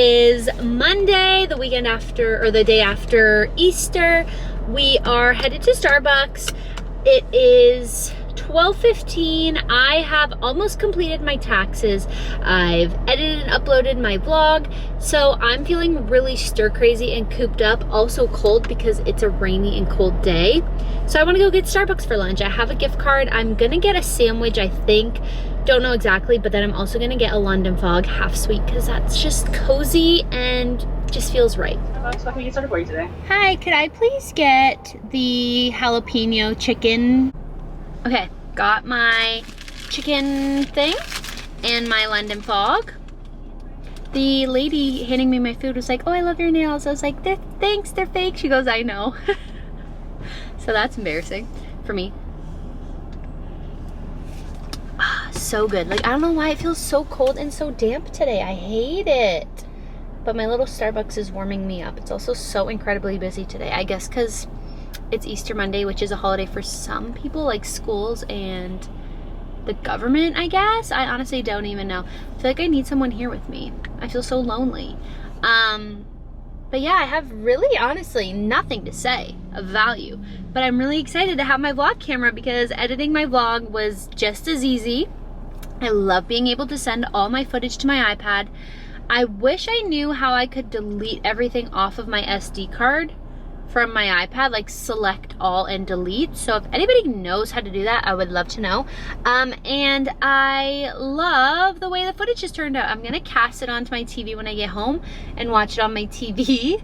is Monday, the weekend after, or the day after Easter. We are headed to Starbucks. It is 12:15. I have almost completed my taxes. I've edited and uploaded my vlog. So I'm feeling really stir crazy and cooped up. Also cold because it's a rainy and cold day. So I want to go get Starbucks for lunch. I have a gift card. I'm gonna get a sandwich, I think. Don't know exactly, but then I'm also gonna get a London Fog half sweet because that's just cozy and just feels right. So what can we get started for you today? Hi, could I please get the jalapeno chicken? Okay, got my chicken thing and my London Fog. The lady handing me my food was like, oh, I love your nails. I was like, thanks, they're fake. She goes, I know. So that's embarrassing for me. So good. Like, I don't know why it feels so cold and so damp today. I hate it. But my little Starbucks is warming me up. It's also so incredibly busy today. I guess because it's Easter Monday, which is a holiday for some people, like schools and the government, I guess. I honestly don't even know. I feel like I need someone here with me. I feel so lonely. But yeah, I have really, honestly, nothing to say of value. But I'm really excited to have my vlog camera because editing my vlog was just as easy. I love being able to send all my footage to my iPad. I wish I knew how I could delete everything off of my SD card from my iPad, like select all and delete. So if anybody knows how to do that, I would love to know. And I love the way the footage has turned out. I'm gonna cast it onto my TV when I get home and watch it on my TV.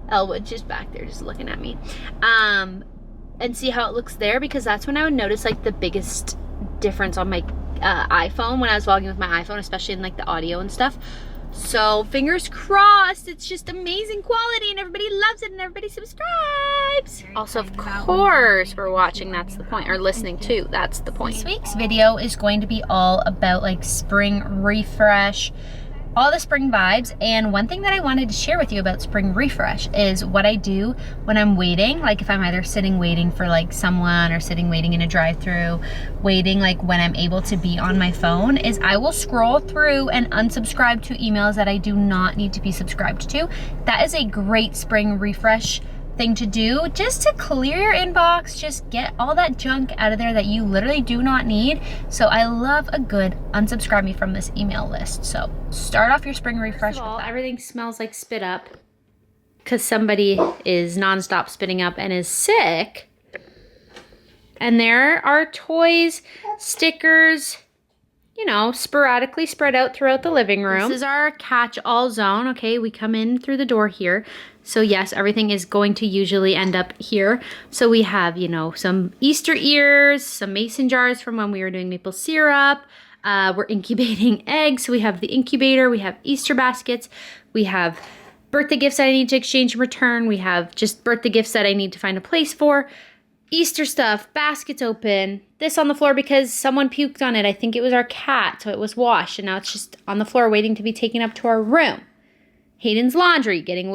Elwood's just back there just looking at me. And see how it looks there, because that's when I would notice like the biggest difference on my iPhone when I was vlogging with my iPhone, especially in like the audio and stuff. So fingers crossed, it's just amazing quality and everybody loves it and everybody subscribes. Also, of course, we're watching, that's the point, or listening to, that's the point. This week's video is going to be all about like spring refresh, all the spring vibes. And one thing that I wanted to share with you about spring refresh is what I do when I'm waiting, like if I'm either sitting waiting for like someone or sitting waiting in a drive-through, waiting like when I'm able to be on my phone, is I will scroll through and unsubscribe to emails that I do not need to be subscribed to. That is a great spring refresh thing to do, just to clear your inbox, just get all that junk out of there that you literally do not need. So I love a good unsubscribe me from this email list. So start off your spring refresh with that. Everything smells like spit up because somebody is nonstop spitting up and is sick. And there are toys, stickers, you know, sporadically spread out throughout the living room. This is our catch-all zone. Okay, we come in through the door here. So yes, everything is going to usually end up here. So we have, you know, some Easter ears, some mason jars from when we were doing maple syrup. We're incubating eggs. So we have the incubator, we have Easter baskets, we have birthday gifts that I need to exchange and return. We have just birthday gifts that I need to find a place for. Easter stuff, baskets open, this on the floor because someone puked on it. I think it was our cat, so it was washed, and now it's just on the floor waiting to be taken up to our room. Hayden's laundry getting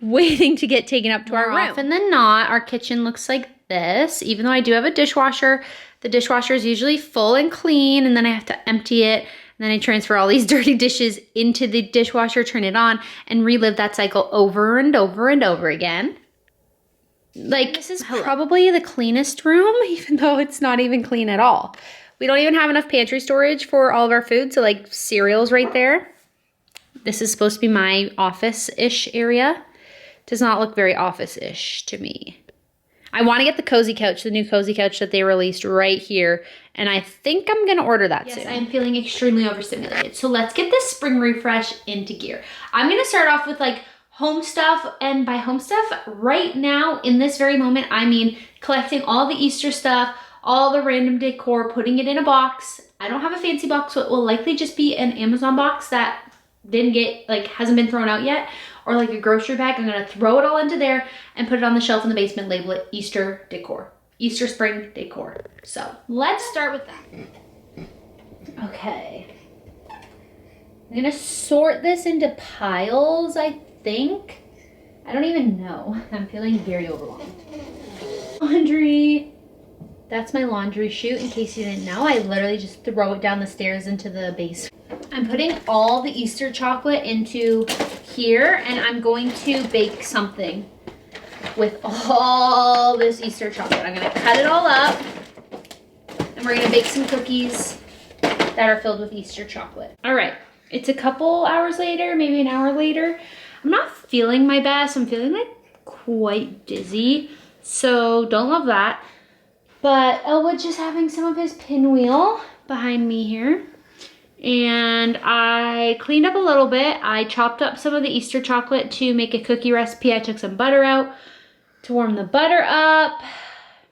waiting to get taken up to our room. More often than not, our kitchen looks like this. Even though I do have a dishwasher, the dishwasher is usually full and clean, and then I have to empty it, and then I transfer all these dirty dishes into the dishwasher, turn it on, and relive that cycle over and over and over again. Like, this is probably the cleanest room, even though it's not even clean at all. We don't even have enough pantry storage for all of our food, so like cereal's right there. This is supposed to be my office-ish area. Does not look very office-ish to me. I want to get the cozy couch, the new cozy couch that they released right here, and I think I'm gonna order that soon. Yes, I'm feeling extremely overstimulated. So let's get this spring refresh into gear. I'm gonna start off with like home stuff, and by home stuff, right now, in this very moment, I mean collecting all the Easter stuff, all the random decor, putting it in a box. I don't have a fancy box, so it will likely just be an Amazon box that didn't get, like, hasn't been thrown out yet, or like a grocery bag. I'm gonna throw it all into there and put it on the shelf in the basement, label it Easter decor, Easter spring decor. So let's start with that. Okay. I'm gonna sort this into piles, I think. I don't even know. I'm feeling very overwhelmed. Laundry. That's my laundry chute. In case you didn't know, I literally just throw it down the stairs into the basement. I'm putting all the Easter chocolate into here, and I'm going to bake something with all this Easter chocolate. I'm gonna cut it all up, and we're gonna bake some cookies that are filled with Easter chocolate. All right, it's a couple hours later, maybe an hour later. I'm not feeling my best. I'm feeling like quite dizzy, so don't love that. But Elwood's just having some of his pinwheel behind me here. And I cleaned up a little bit. I chopped up some of the Easter chocolate to make a cookie recipe. I took some butter out to warm the butter up.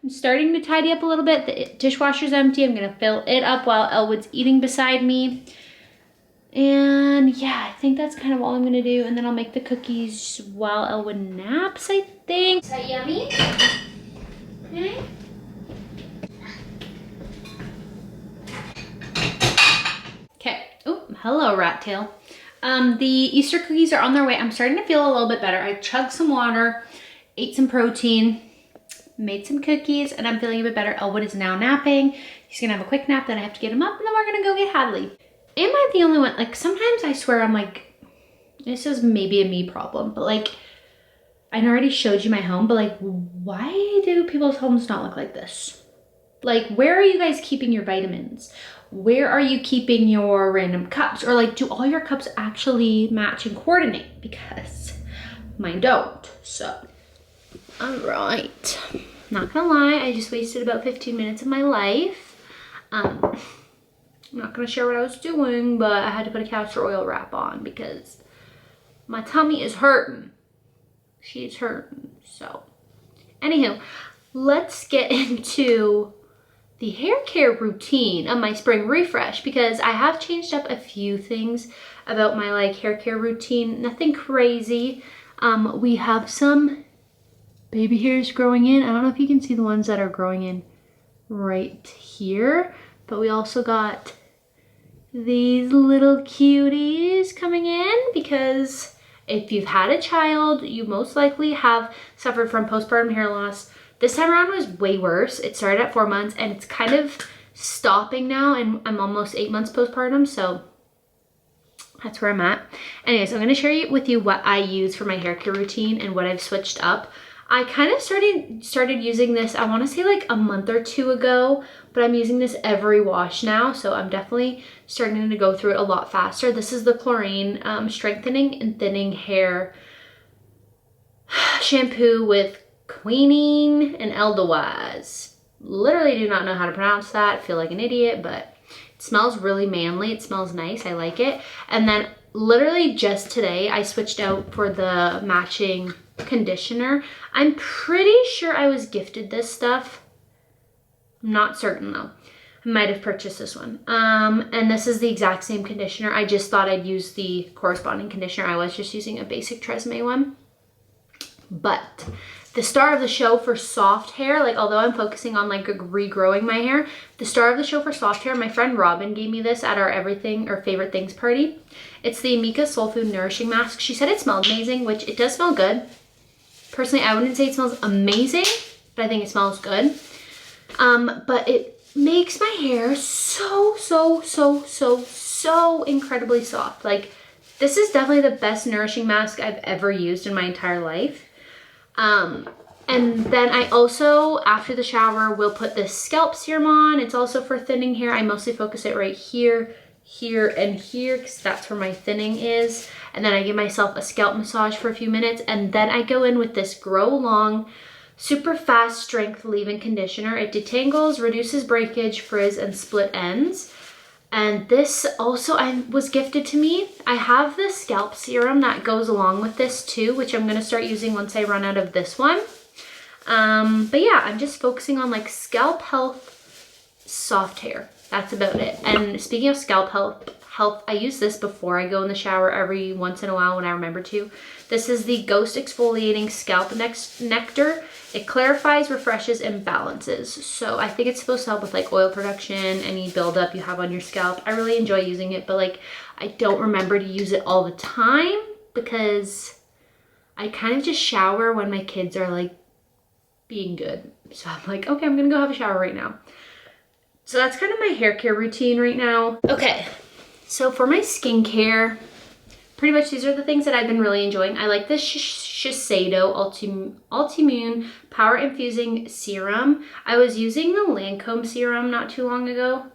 I'm starting to tidy up a little bit. The dishwasher's empty. I'm gonna fill it up while Elwood's eating beside me. And yeah, I think that's kind of all I'm gonna do. And then I'll make the cookies while Elwood naps, I think. Is that yummy? Okay. Okay. Oh, hello, rat tail. The Easter cookies are on their way. I'm starting to feel a little bit better. I chugged some water, ate some protein, made some cookies, and I'm feeling a bit better. Elwood is now napping. He's gonna have a quick nap, then I have to get him up, and then we're gonna go get Hadley. Am I the only one? Like, sometimes I swear I'm like, this is maybe a me problem, but like, I already showed you my home, but like, why do people's homes not look like this? Like, where are you guys keeping your vitamins? Where are you keeping your random cups? Or like, do all your cups actually match and coordinate? Because mine don't, so. All right, not gonna lie, I just wasted about 15 minutes of my life. I'm not gonna share what I was doing, but I had to put a castor oil wrap on because my tummy is hurting. She's hurting, so. Anywho, let's get into the hair care routine of my spring refresh, because I have changed up a few things about my like hair care routine. Nothing crazy. We have some baby hairs growing in. I don't know if you can see the ones that are growing in right here, but we also got these little cuties coming in because if you've had a child, you most likely have suffered from postpartum hair loss. This time around was way worse. It started at 4 months and it's kind of stopping now, and I'm almost 8 months postpartum, so that's where I'm at. Anyways, I'm gonna share with you what I use for my hair care routine and what I've switched up. I kind of started using this, I wanna say like a month or two ago, but I'm using this every wash now, so I'm definitely starting to go through it a lot faster. This is the Chlorine Strengthening and Thinning Hair Shampoo with quinine and edelweiss. Literally do not know how to pronounce that. I feel like an idiot, but it smells really manly. It smells nice. I like it. And then literally just today, I switched out for the matching conditioner. I'm pretty sure I was gifted this stuff. I'm not certain though. I might have purchased this one. And this is the exact same conditioner. I just thought I'd use the corresponding conditioner. I was just using a basic Tresemme one. But the star of the show for soft hair, like although I'm focusing on like regrowing my hair, the star of the show for soft hair, my friend Robin gave me this at our everything or favorite things party. It's the Amika Soul Food Nourishing Mask. She said it smelled amazing, which it does smell good. Personally, I wouldn't say it smells amazing, but I think it smells good. But it makes my hair so incredibly soft. Like, this is definitely the best nourishing mask I've ever used in my entire life. And then I also, after the shower, will put this scalp serum on. It's also for thinning hair. I mostly focus it right here, here, and here, because that's where my thinning is. And then I give myself a scalp massage for a few minutes, and then I go in with this Grow Long super fast strength leave-in conditioner. It detangles, reduces breakage, frizz, and split ends. And this also was gifted to me. I have the scalp serum that goes along with this too, which I'm gonna start using once I run out of this one. But yeah, I'm just focusing on like scalp health, soft hair. That's about it. And speaking of scalp health, I use this before I go in the shower every once in a while when I remember to. This is the Ghost Exfoliating Scalp Nectar. It clarifies, refreshes, and balances. So I think it's supposed to help with like oil production, any buildup you have on your scalp. I really enjoy using it, but like I don't remember to use it all the time because I kind of just shower when my kids are like being good. So I'm like, okay, I'm gonna go have a shower right now. So that's kind of my hair care routine right now. Okay, So for my skincare, pretty much these are the things that I've been really enjoying. I like this Shiseido Ultimune Power Infusing Serum. I was using the Lancome serum not too long ago,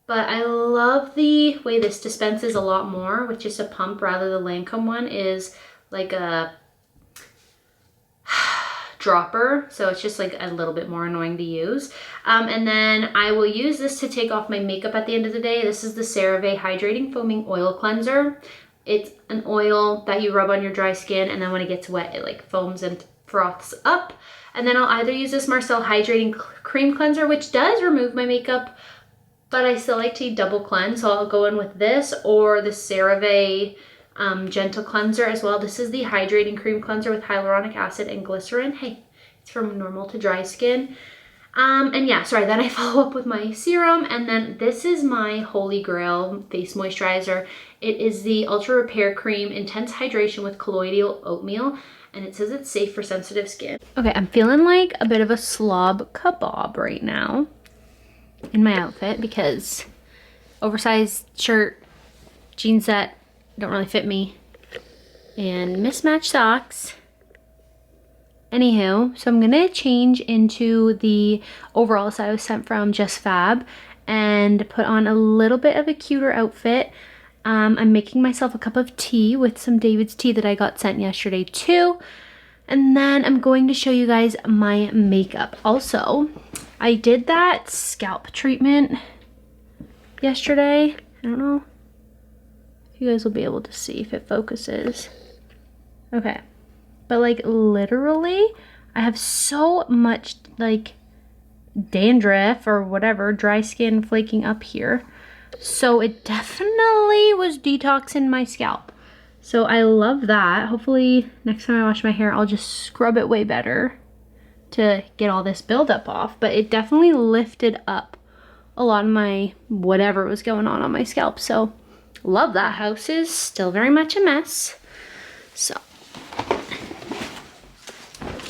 but I love the way this dispenses a lot more with just a pump, rather the Lancome one is like a dropper, so it's just like a little bit more annoying to use. And then I will use this to take off my makeup at the end of the day. This is the CeraVe Hydrating Foaming Oil Cleanser. It's an oil that you rub on your dry skin, and then when it gets wet, it like foams and froths up. And then I'll either use this Marcel Hydrating Cream Cleanser, which does remove my makeup, but I still like to double cleanse, so I'll go in with this or the CeraVe Gentle Cleanser as well. This is the Hydrating Cream Cleanser with hyaluronic acid and glycerin. Hey, it's from normal to dry skin. And yeah, sorry, then I follow up with my serum, and then this is my holy grail face moisturizer. It is the Ultra Repair Cream Intense Hydration with Colloidal Oatmeal, and it says it's safe for sensitive skin. Okay, I'm feeling like a bit of a slob kebab right now in my outfit because oversized shirt, jeans that don't really fit me, and mismatched socks. Anywho, so I'm gonna change into the overalls that I was sent from Just Fab and put on a little bit of a cuter outfit. I'm making myself a cup of tea with some David's tea that I got sent yesterday too. And then I'm going to show you guys my makeup. Also, I did that scalp treatment yesterday. I don't know if you guys will be able to see if it focuses. Okay. But like literally, I have so much like dandruff or whatever, dry skin flaking up here. So it definitely was detoxing my scalp. So I love that. Hopefully next time I wash my hair, I'll just scrub it way better to get all this buildup off. But it definitely lifted up a lot of my whatever was going on my scalp. So love that. House is still very much a mess. So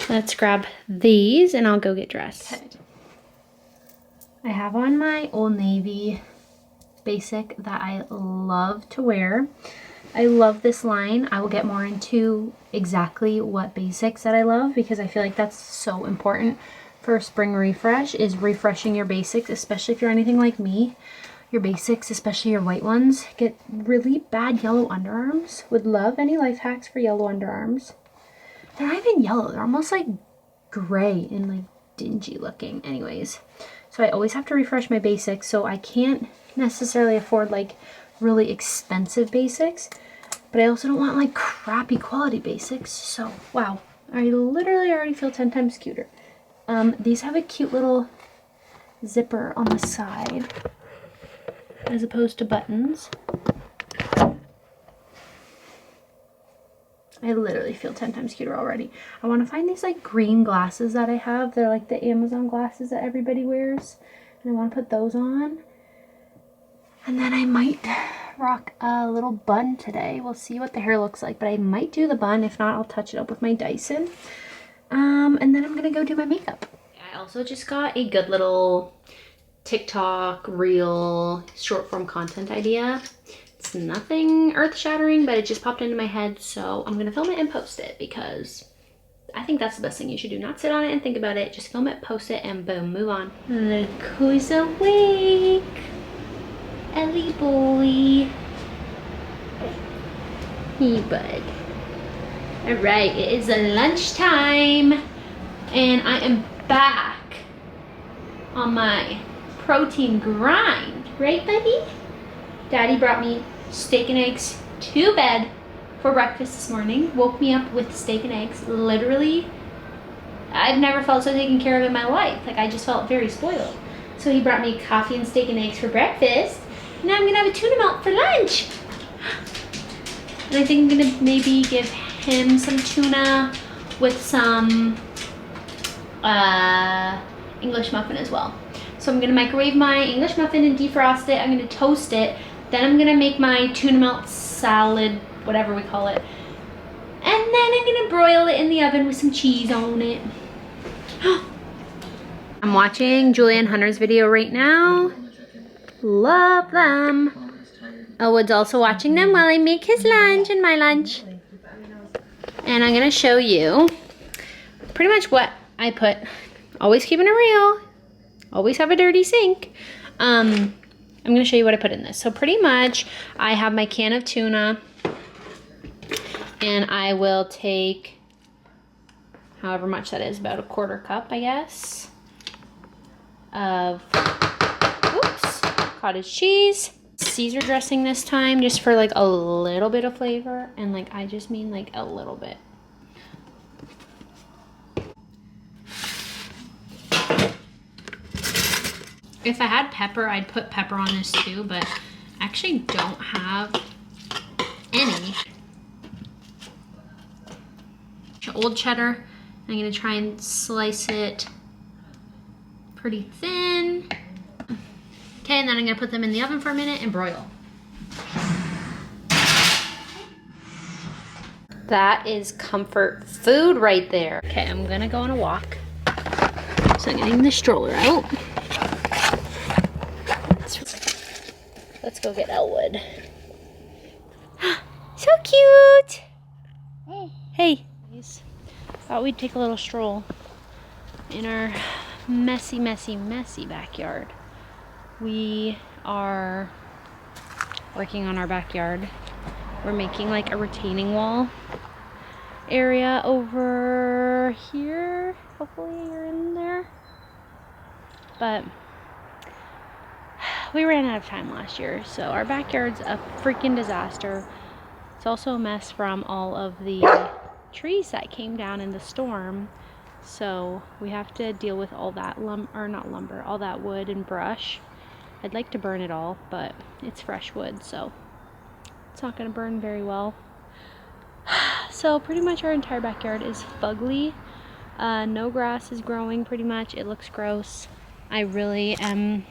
let's grab these and I'll go get dressed. Okay. I have on my Old Navy basic that I love to wear. I love this line. I will get more into exactly what basics that I love because I feel like that's so important for spring refresh, is refreshing your basics, especially if you're anything like me. Your basics, especially your white ones, get really bad yellow underarms. Would love any life hacks for yellow underarms. They're not even yellow, they're almost like gray and like dingy looking. Anyways, so I always have to refresh my basics, so I can't necessarily afford like really expensive basics, but I also don't want like crappy quality basics. So wow, I literally already feel 10 times cuter. These have a cute little zipper on the side as opposed to buttons. I literally feel 10 times cuter already. I want to find these like green glasses that I have. They're like the Amazon glasses that everybody wears. And I want to put those on. And then I might rock a little bun today. We'll see what the hair looks like. But I might do the bun. If not, I'll touch it up with my Dyson. And then I'm going to go do my makeup. I also just got a good little TikTok, reel, short form content idea. It's nothing earth-shattering, but it just popped into my head, so I'm gonna film it and post it because I think that's the best thing you should do. Not sit on it and think about it, just film it, post it, and boom, move on. Look who's awake. Ellie boy. Hey, bud. Alright, it is lunchtime, and I am back on my protein grind. Right, buddy? Daddy brought me steak and eggs to bed for breakfast this morning. Woke me up with steak and eggs. Literally, I've never felt so taken care of in my life. Like, I just felt very spoiled. So he brought me coffee and steak and eggs for breakfast. Now I'm gonna have a tuna melt for lunch. And I think I'm gonna maybe give him some tuna with some English muffin as well. So I'm gonna microwave my English muffin and defrost it. I'm gonna toast it. Then I'm gonna make my tuna melt salad, whatever we call it. And then I'm gonna broil it in the oven with some cheese on it. I'm watching Julianne Hunter's video right now. Love them. Elwood's also watching them while I make his lunch and my lunch. And I'm gonna show you pretty much what I put. Always keeping it real. Always have a dirty sink. I'm gonna show you what I put in this. So pretty much I have my can of tuna, and I will take however much that is, about a 1/4 cup, I guess, of cottage cheese. Caesar dressing this time, just for like a little bit of flavor, and like I just mean like a little bit. If I had pepper, I'd put pepper on this too, but I actually don't have any. Old cheddar. I'm gonna try and slice it pretty thin. Okay, and then I'm gonna put them in the oven for a minute and broil. That is comfort food right there. Okay, I'm gonna go on a walk. So I'm getting the stroller out. Let's go get Elwood. So cute! Hey. Thought we'd take a little stroll in our messy, messy, messy backyard. We are working on our backyard. We're making like a retaining wall area over here. Hopefully you're in there. But we ran out of time last year, so our backyard's a freaking disaster. It's also a mess from all of the trees that came down in the storm, so we have to deal with all that all that wood and brush. I'd like to burn it all, but it's fresh wood, so it's not going to burn very well. So pretty much our entire backyard is fugly. No grass is growing pretty much. It looks gross. I really am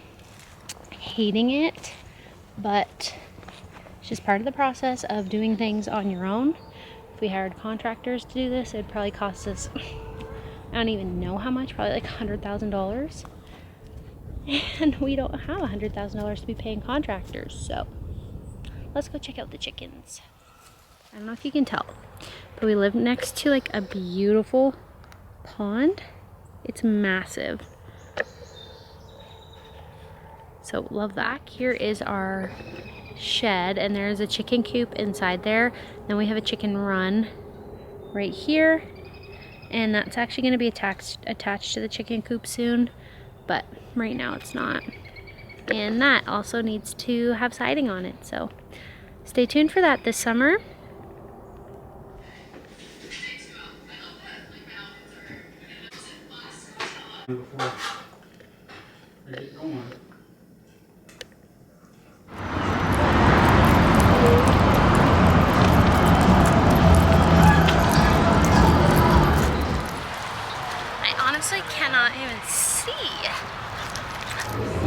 hating it, but it's just part of the process of doing things on your own. If we hired contractors to do this, it'd probably cost us, I don't even know how much, probably like $100,000. And we don't have $100,000 to be paying contractors, so let's go check out the chickens. I don't know if you can tell, but we live next to like a beautiful pond. It's massive. So love that. Here is our shed, and there's a chicken coop inside there. Then we have a chicken run right here, and that's actually going to be attached to the chicken coop soon, but right now it's not. And that also needs to have siding on it, so stay tuned for that this summer. Cannot even see.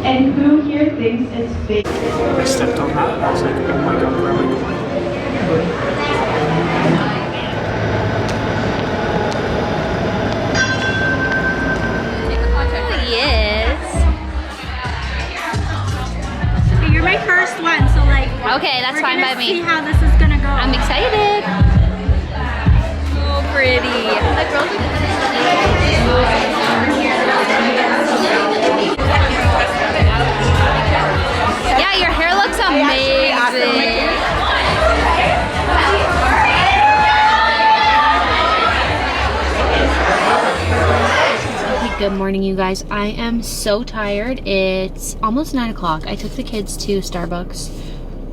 And who here thinks it's big? I stepped on that and I was like, oh my god, where am I going? Yes. You're my first one, so like. Okay, that's fine by me. See how this is gonna go. I'm excited. So pretty. Yeah, your hair looks amazing. Good morning, you guys. I am so tired. It's almost 9 o'clock. I took the kids to Starbucks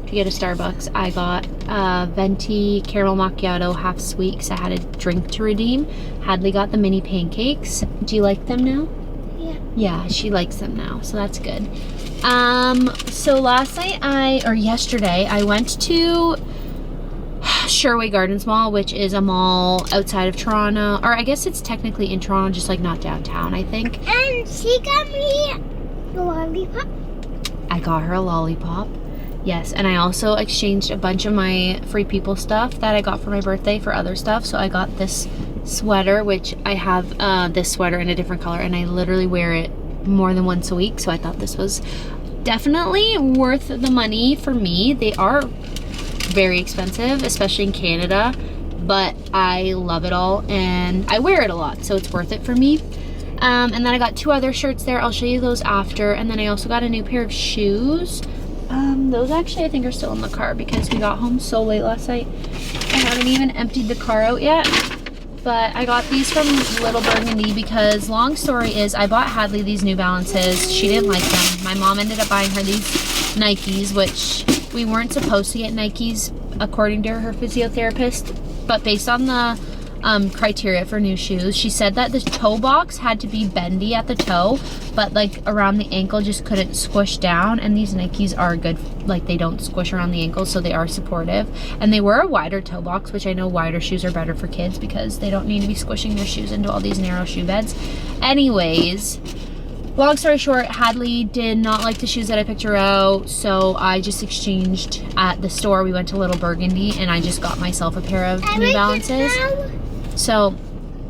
to get a Starbucks. I got a venti caramel macchiato half sweet because I had a drink to redeem. Hadley got the mini pancakes. Do you like them now? Yeah. Yeah, she likes them now, so that's good. So yesterday, I went to Sherway Gardens Mall, which is a mall outside of Toronto, or I guess it's technically in Toronto, just like not downtown, I think. And she got me a lollipop. I got her a lollipop. Yes, and I also exchanged a bunch of my Free People stuff that I got for my birthday for other stuff. So I got this sweater, which I have this sweater in a different color, and I literally wear it more than once a week. So I thought this was definitely worth the money for me. They are very expensive, especially in Canada, but I love it all and I wear it a lot, so it's worth it for me. And then I got 2 other shirts there. I'll show you those after. And then I also got a new pair of shoes. Those actually I think are still in the car because we got home so late last night. I haven't even emptied the car out yet. But I got these from Little Burgundy because, long story is, I bought Hadley these New Balances. She didn't like them. My mom ended up buying her these Nikes, which we weren't supposed to get Nikes according to her physiotherapist. But based on the criteria for new shoes, she said that the toe box had to be bendy at the toe, but like around the ankle just couldn't squish down. And these Nikes are good, like they don't squish around the ankle, so they are supportive. And they were a wider toe box, which I know wider shoes are better for kids because they don't need to be squishing their shoes into all these narrow shoe beds. Anyways, long story short, Hadley did not like the shoes that I picked her out, so I just exchanged at the store. We went to Little Burgundy and I just got myself a pair of New Balances. So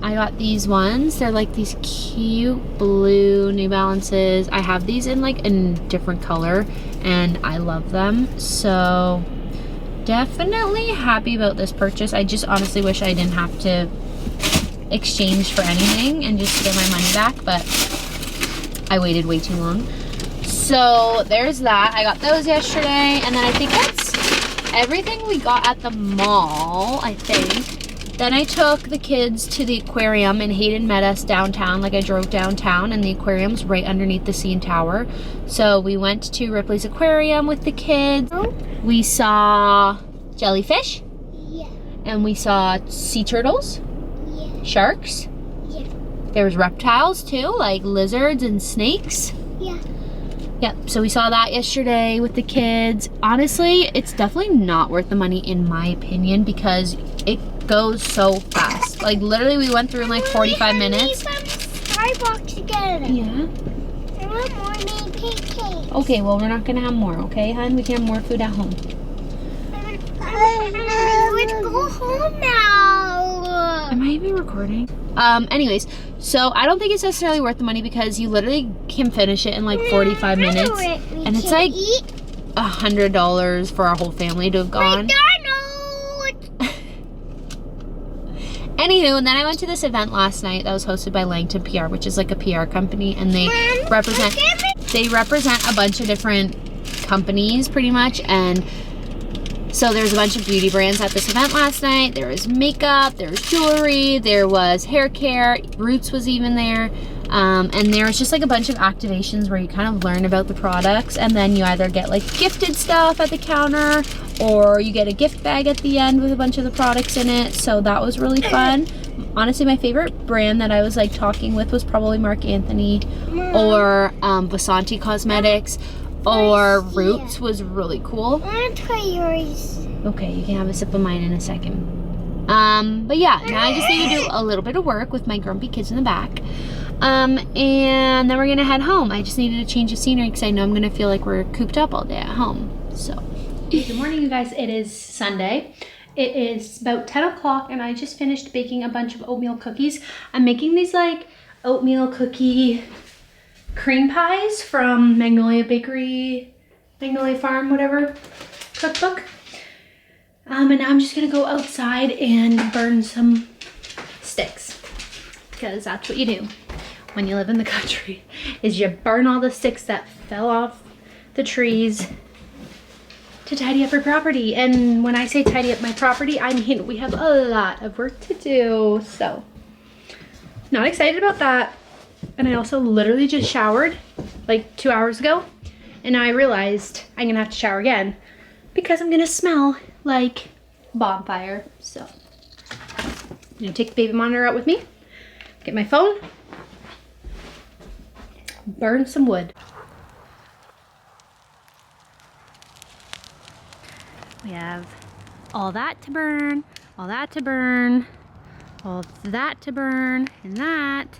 I got these ones. They're like these cute blue New Balances. I have these in like a different color and I love them. So definitely happy about this purchase. I just honestly wish I didn't have to exchange for anything and just get my money back, but I waited way too long. So there's that. I got those yesterday, and then I think that's everything we got at the mall, I think. Then I took the kids to the aquarium, and Hayden met us downtown. Like, I drove downtown and the aquarium's right underneath the CN Tower. So we went to Ripley's Aquarium with the kids. We saw jellyfish. Yeah. And we saw sea turtles. Yeah. Sharks. Yeah. There was reptiles too, like lizards and snakes. Yeah. Yep, so we saw that yesterday with the kids. Honestly, it's definitely not worth the money in my opinion because it goes so fast. Like literally we went through in like 45 minutes. Starbucks again. Yeah. I want more mini pancakes. Okay, well we're not gonna have more, okay, hon? We can have more food at home. Let's go home now. Am I even recording? Anyways, so I don't think it's necessarily worth the money because you literally can finish it in like 45 minutes. And it's like $100 for our whole family to have gone. Anywho, and then I went to this event last night that was hosted by Langton PR, which is like a PR company, and they represent a bunch of different companies pretty much. And so there's a bunch of beauty brands at this event last night. There was makeup, there was jewelry, there was hair care, Roots was even there. And there was just like a bunch of activations where you kind of learn about the products, and then you either get like gifted stuff at the counter or you get a gift bag at the end with a bunch of the products in it. So that was really fun. Honestly, my favorite brand that I was like talking with was probably Marc Anthony or Vasanti Cosmetics or Roots was really cool. I want to try yours. Okay, you can have a sip of mine in a second. But yeah, now I just need to do a little bit of work with my grumpy kids in the back. And then we're gonna head home. I just needed a change of scenery because I know I'm gonna feel like we're cooped up all day at home. So, good morning, you guys. It is Sunday. It is about 10 o'clock and I just finished baking a bunch of oatmeal cookies. I'm making these like oatmeal cookie cream pies from Magnolia Bakery, Magnolia Farm, whatever, cookbook. And now I'm just gonna go outside and burn some sticks because that's what you do when you live in the country, is you burn all the sticks that fell off the trees to tidy up your property. And when I say tidy up my property, I mean we have a lot of work to do. So, not excited about that. And I also literally just showered like 2 hours ago, and now I realized I'm gonna have to shower again because I'm gonna smell like bonfire. So I'm gonna take the baby monitor out with me, get my phone, burn some wood. We have all that to burn, all that to burn, all that to burn, and that,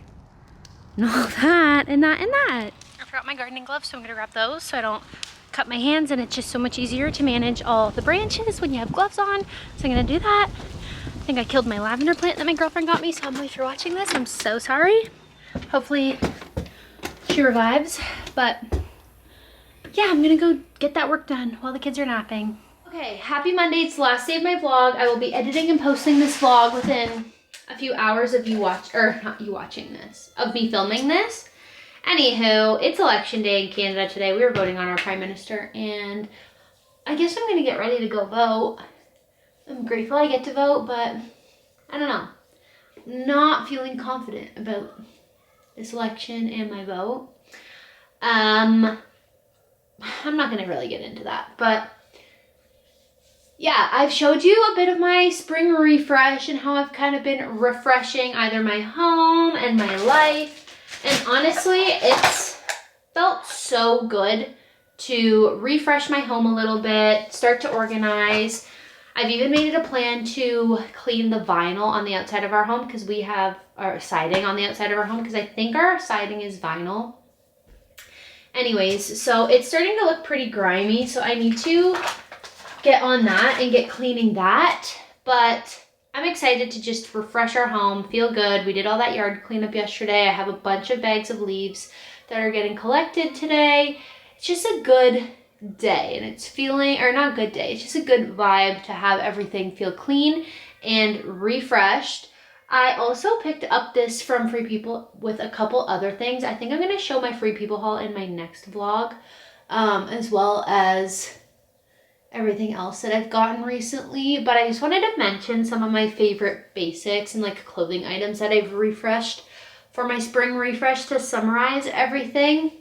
and all that, and that, and that. I forgot my gardening gloves, so I'm gonna grab those so I don't cut my hands, and it's just so much easier to manage all the branches when you have gloves on. So I'm gonna do that. I think I killed my lavender plant that my girlfriend got me, so Emily, if you're watching this, I'm so sorry. Hopefully she revives, but yeah, I'm gonna go get that work done while the kids are napping. Okay, happy Monday. It's the last day of my vlog. I will be editing and posting this vlog within a few hours of you watching this, of me filming this. Anywho, it's election day in Canada today. We were voting on our prime minister, and I guess I'm gonna get ready to go vote. I'm grateful I get to vote, but I don't know. Not feeling confident about this election and my vote. I'm not gonna really get into that, but yeah, I've showed you a bit of my spring refresh and how I've kind of been refreshing either my home and my life. And honestly, it's felt so good to refresh my home a little bit, start to organize. I've even made it a plan to clean the vinyl on the outside of our home because we have our siding on the outside of our home because I think our siding is vinyl. Anyways, so it's starting to look pretty grimy, so I need to get on that and get cleaning that. But I'm excited to just refresh our home, feel good. We did all that yard cleanup yesterday. I have a bunch of bags of leaves that are getting collected today. It's just a good day, and it's feeling, or not good day, it's just a good vibe to have everything feel clean and refreshed. I also picked up this from Free People with a couple other things. I think I'm going to show my Free People haul in my next vlog, as well as everything else that I've gotten recently. But I just wanted to mention some of my favorite basics and like clothing items that I've refreshed for my spring refresh to summarize everything.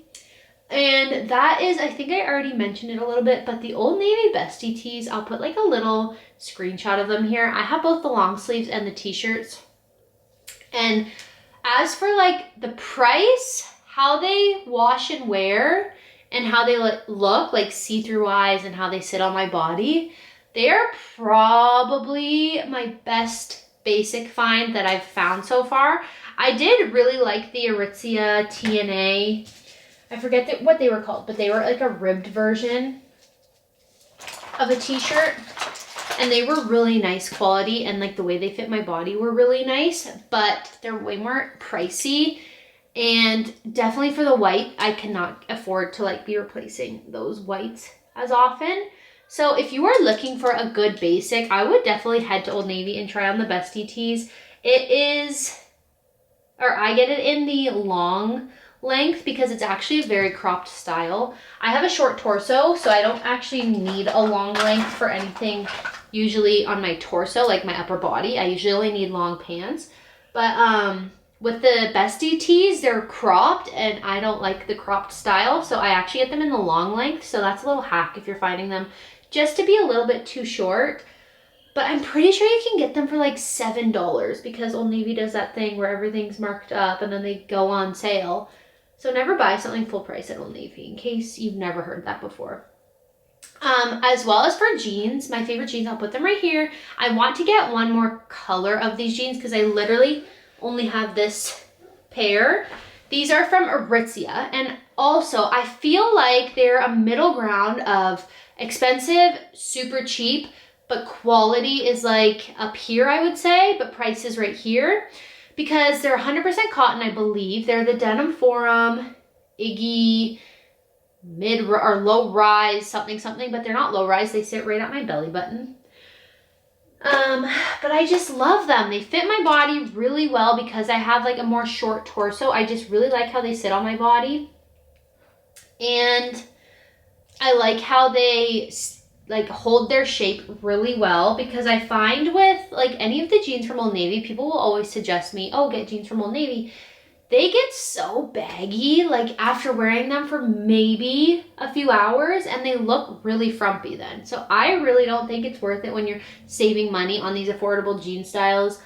And that is, I think I already mentioned it a little bit, but the Old Navy Bestie tees, I'll put like a little screenshot of them here. I have both the long sleeves and the t-shirts. And as for like the price, how they wash and wear, and how they look, like see-through eyes, and how they sit on my body, they are probably my best basic find that I've found so far. I did really like the Aritzia TNA. I forget what they were called, but they were like a ribbed version of a t-shirt. And they were really nice quality, and like the way they fit my body were really nice, but they're way more pricey. And definitely for the white, I cannot afford to like be replacing those whites as often. So if you are looking for a good basic, I would definitely head to Old Navy and try on the Bestie tees. It is, or I get it in the long length because it's actually a very cropped style. I have a short torso, so I don't actually need a long length for anything usually on my torso, like my upper body. I usually only need long pants. But with the Bestie tees, they're cropped, and I don't like the cropped style, so I actually get them in the long length. So that's a little hack if you're finding them just to be a little bit too short. But I'm pretty sure you can get them for like $7 because Old Navy does that thing where everything's marked up and then they go on sale. So never buy something full price at Old Navy, in case you've never heard that before. As well as for jeans, my favorite jeans, I'll put them right here. I want to get one more color of these jeans because I literally only have this pair. These are from Aritzia, and also I feel like they're a middle ground of expensive, super cheap, but quality is like up here, I would say, but price is right here because they're 100% cotton, I believe. They're the Denim Forum Iggy mid or low rise something, but they're not low rise. They sit right at my belly button. But I just love them. They fit my body really well because I have like a more short torso. I just really like how they sit on my body. And I like how they like hold their shape really well, because I find with like any of the jeans from Old Navy, people will always suggest me, oh, get jeans from Old Navy. They get so baggy like after wearing them for maybe a few hours, and they look really frumpy then. So I really don't think it's worth it when you're saving money on these affordable jean styles.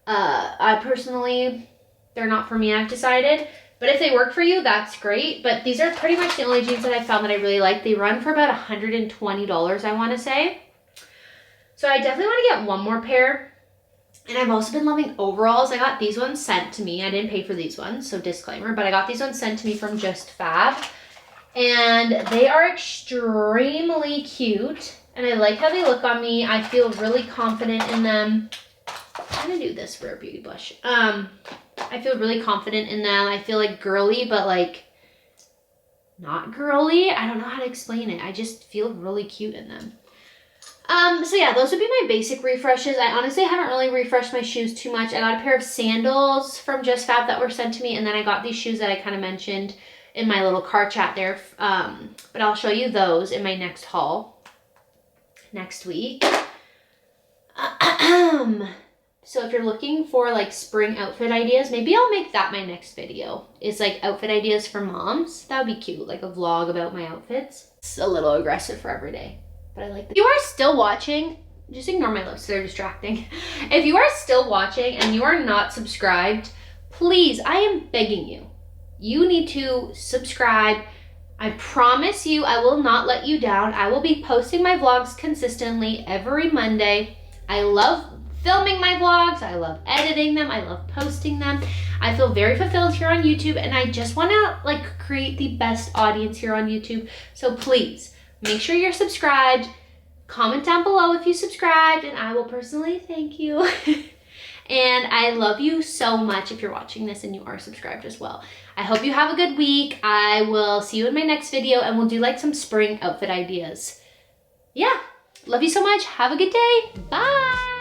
I personally, they're not for me, I've decided. But if they work for you, that's great. But these are pretty much the only jeans that I found that I really like. They run for about $120, I want to say. So I definitely want to get one more pair. And I've also been loving overalls. I got these ones sent to me. I didn't pay for these ones, so disclaimer. But I got these ones sent to me from Just Fab. And they are extremely cute. And I like how they look on me. I feel really confident in them. I'm going to do this for a beauty blush. I feel really confident in them. I feel like girly, but like not girly. I don't know how to explain it. I just feel really cute in them. So yeah, those would be my basic refreshes. I honestly haven't really refreshed my shoes too much. I got a pair of sandals from Just Fab that were sent to me, and then I got these shoes that I kind of mentioned in my little car chat there. But I'll show you those in my next haul next week. So if you're looking for like spring outfit ideas, maybe I'll make that my next video. It's like outfit ideas for moms. That would be cute, like a vlog about my outfits. It's a little aggressive for every day, but I like that. If you are still watching, just ignore my lips, they're distracting. If you are still watching and you are not subscribed, please, I am begging you. You need to subscribe. I promise you I will not let you down. I will be posting my vlogs consistently every Monday. I love filming my vlogs. I love editing them. I love posting them. I feel very fulfilled here on YouTube, and I just want to like create the best audience here on YouTube. So please make sure you're subscribed. Comment down below if you subscribed, and I will personally thank you. And I love you so much if you're watching this and you are subscribed as well. I hope you have a good week. I will see you in my next video, and we'll do like some spring outfit ideas. Yeah, love you so much. Have a good day. Bye.